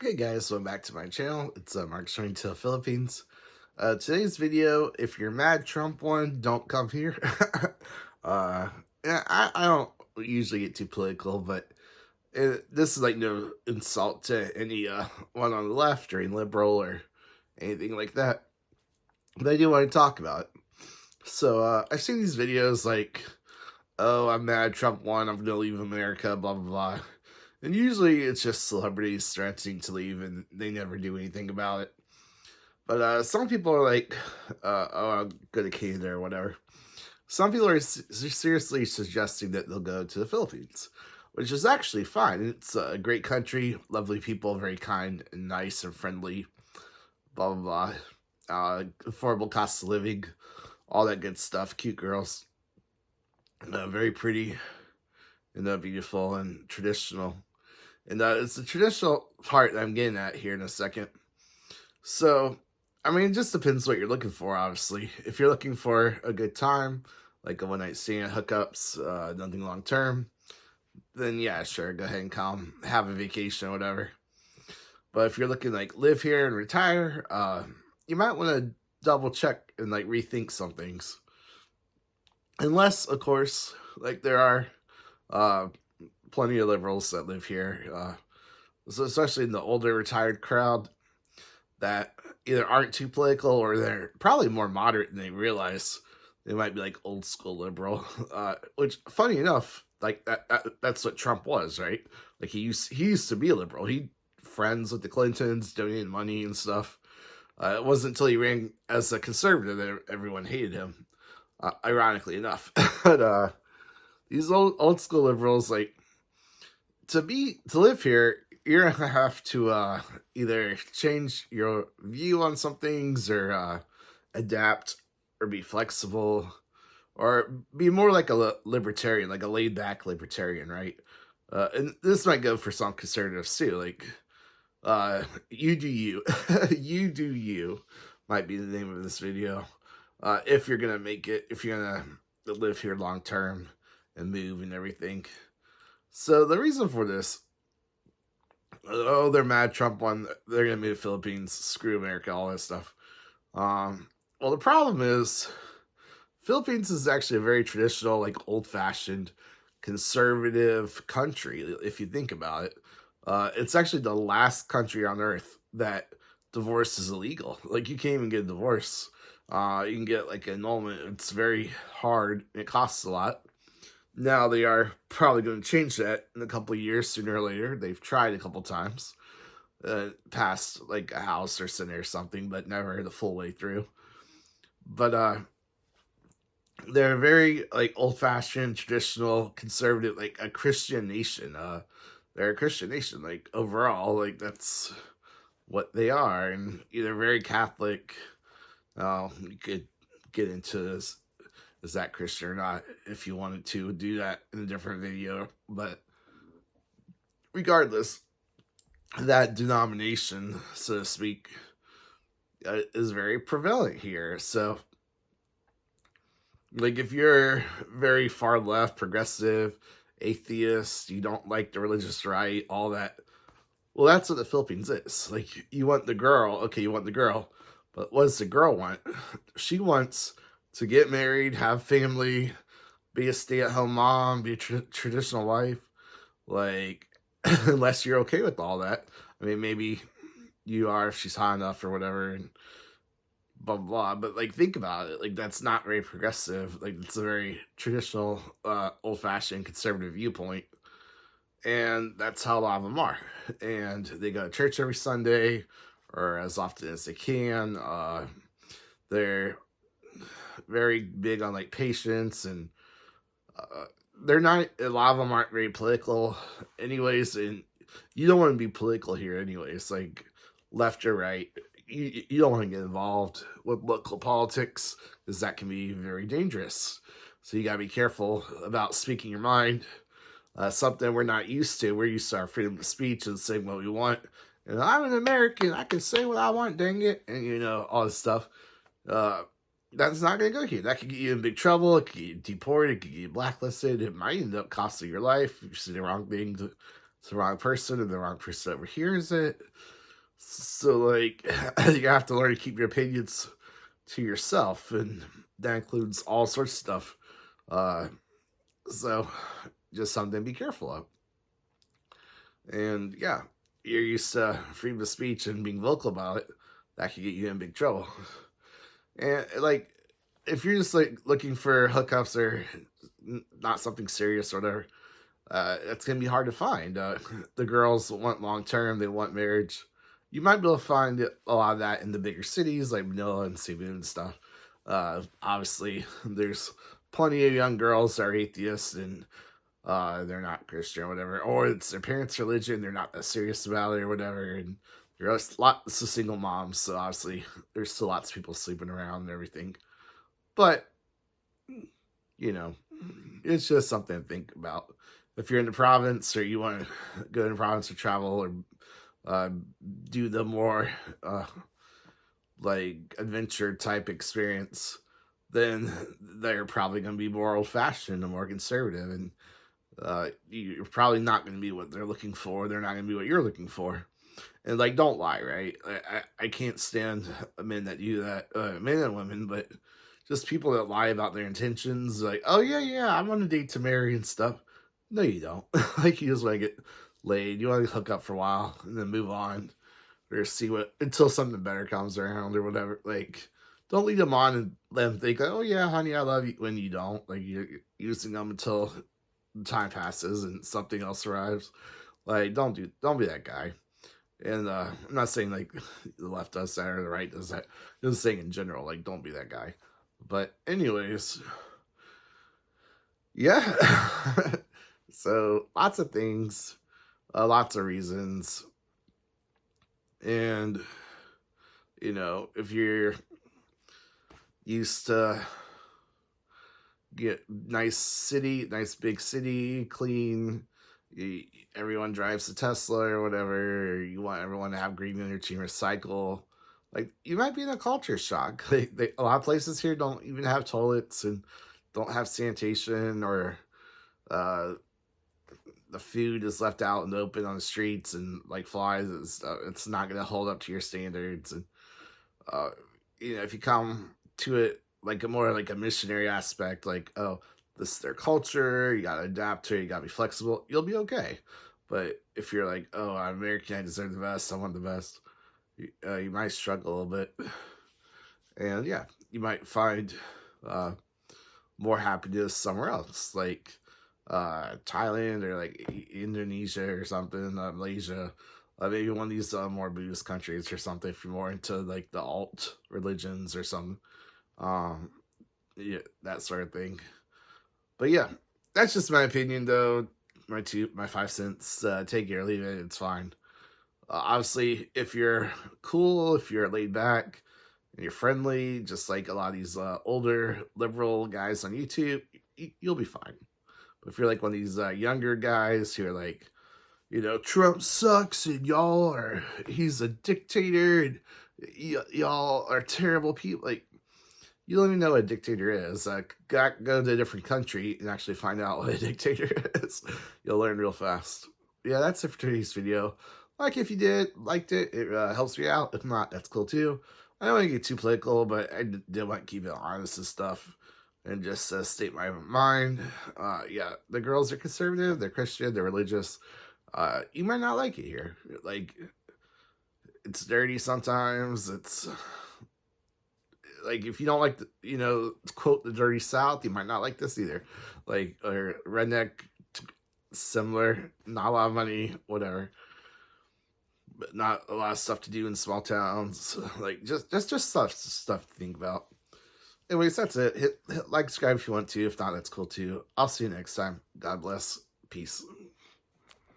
Hey guys, welcome back to my channel. It's Mark showing to the Philippines. Today's video, if you're mad Trump won, don't come here. uh, yeah, I don't usually get too political, but this is like no insult to any one on the left or any liberal or anything like that. But I do want to talk about it. So I've seen these videos like, oh, I'm mad Trump won, I'm gonna leave America, blah blah blah. And usually it's just celebrities threatening to leave and they never do anything about it. But some people are like, oh, I'll go to Canada or whatever. Some people are seriously suggesting that they'll go to the Philippines, which is actually fine. It's a great country, lovely people, very kind and nice and friendly, blah, blah, blah. Affordable cost of living, all that good stuff, cute girls, very pretty and beautiful and traditional. And it's the traditional part that I'm getting at here in a second. So, I mean, it just depends what you're looking for, obviously. If you're looking for a good time, like a one-night stand, hookups, nothing long-term, then yeah, sure, go ahead and come, have a vacation or whatever. But if you're looking like live here and retire, you might want to double check and like rethink some things. Unless, of course, like there are plenty of liberals that live here, so especially in the older retired crowd that either aren't too political or they're probably more moderate than they realize. They might be like old school liberal, which funny enough, like that's what Trump was, right? Like he used to be a liberal. He friends with the Clintons, donated money and stuff. It wasn't until he ran as a conservative that everyone hated him. Ironically enough, but these old school liberals, like to live here, you're gonna have to either change your view on some things or adapt or be flexible or be more like a libertarian, like a laid back libertarian, right? And this might go for some conservatives too. Like, you do you, you do you might be the name of this video. If you're gonna make it, if you're gonna live here long term and move and everything. So the reason for this, oh, they're mad Trump won, they're gonna move to the Philippines, screw America, all that stuff. Well, the problem is Philippines is actually a very traditional, like old-fashioned conservative country if you think about it. It's actually the last country on earth that divorce is illegal. Like you can't even get a divorce. You can get like annulment. It's very hard. It costs a lot. Now they are probably going to change that in a couple of years, sooner or later. They've tried a couple times, passed like a House or Senate or something, but never the full way through. But they're very like old-fashioned, traditional, conservative, like a Christian nation. They're a Christian nation, like overall, like that's what they are, and either very Catholic. You could get into this, is that Christian or not, if you wanted to do that in a different video. But regardless, that denomination, so to speak, is very prevalent here. So, like, if you're very far left, progressive, atheist, you don't like the religious right, all that, well, that's what the Philippines is. Like, you want the girl, okay, you want the girl, but what does the girl want? She wants to get married, have family, be a stay-at-home mom, be a traditional wife. Like, unless you're okay with all that. I mean, maybe you are if she's hot enough or whatever, and blah, blah, blah. But, like, think about it. Like, that's not very progressive. Like, it's a very traditional, old-fashioned, conservative viewpoint. And that's how a lot of them are. And they go to church every Sunday, or as often as they can. They're very big on like patience, and they're not, a lot of them aren't very political anyways, and you don't want to be political here anyways, like left or right. You don't want to get involved with local politics because that can be very dangerous. So you got to be careful about speaking your mind. Something we're not used to. We're used to our freedom of speech and saying what we want. And I'm an American. I can say what I want, dang it. And, you know, all this stuff. That's not going to go here. That could get you in big trouble. It could get you deported. It could get you blacklisted. It might end up costing your life if you say the wrong thing to the wrong person and the wrong person overhears it. So, like, you have to learn to keep your opinions to yourself, and that includes all sorts of stuff. Uh, so, just something to be careful of. And yeah, you're used to freedom of speech and being vocal about it. That could get you in big trouble. And like, if you're just like looking for hookups or not something serious or whatever, it's gonna be hard to find. The girls want long term; they want marriage. You might be able to find a lot of that in the bigger cities like Manila and Cebu and stuff. Obviously, there's plenty of young girls that are atheists and they're not Christian or whatever, or it's their parents' religion, they're not that serious about it or whatever, and there's lots of single moms, so obviously there's still lots of people sleeping around and everything. But you know, it's just something to think about. If you're in the province or you want to go to the province or travel or uh, do the more like adventure type experience, then they're probably going to be more old fashioned and more conservative, and you're probably not going to be what they're looking for. They're not going to be what you're looking for. And like, don't lie, right? I can't stand men that do that, men and women, but just people that lie about their intentions. Like, oh yeah, I'm on a date to marry and stuff. No, you don't. Like, you just want to get laid. You want to hook up for a while and then move on, or see what until something better comes around or whatever. Like, don't lead them on and let them think, oh yeah, honey, I love you, when you don't. Like, you're using them until time passes and something else arrives. Like, don't be that guy. And I'm not saying like the left does that or the right does that. I'm just saying in general, like, don't be that guy. But anyways, yeah. So lots of things, lots of reasons, and if you're used to get nice big city, clean. Everyone drives a Tesla or whatever. Or you want everyone to have green energy, recycle. Like, you might be in a culture shock. A lot of places here don't even have toilets and don't have sanitation, or uh, the food is left out in the open on the streets and like flies and stuff. It's not going to hold up to your standards. And uh, if you come to it like a more like a missionary aspect, like, oh, this is their culture, you gotta adapt to it, you gotta be flexible, you'll be okay. But if you're like, oh, I'm American, I deserve the best, I want the best, you might struggle a little bit. And yeah, you might find uh, more happiness somewhere else, like Thailand or like Indonesia or something, Malaysia, maybe one of these more Buddhist countries or something, if you're more into like the alt religions or something. Um, yeah, that sort of thing. But yeah, that's just my opinion, though. My 5 cents. Take it or leave it. It's fine. Obviously, if you're cool, if you're laid back, and you're friendly, just like a lot of these older liberal guys on YouTube, you'll be fine. But if you're like one of these younger guys who are like, Trump sucks and he's a dictator and y'all are terrible people, like, you don't even know what a dictator is. Go to a different country and actually find out what a dictator is. You'll learn real fast. Yeah, that's it for today's video. Like, if you liked it, it helps me out. If not, that's cool too. I don't want to get too political, but I did want to keep it honest and stuff and just state my mind. Yeah, the girls are conservative, they're Christian, they're religious. You might not like it here. Like, it's dirty sometimes. It's like, if you don't like quote the dirty South, you might not like this either. Like, or redneck, similar, not a lot of money, whatever, but not a lot of stuff to do in small towns. Like, just stuff to think about. Anyways, that's it. Hit like, subscribe if you want to. If not, that's cool too. I'll see you next time. God bless. Peace.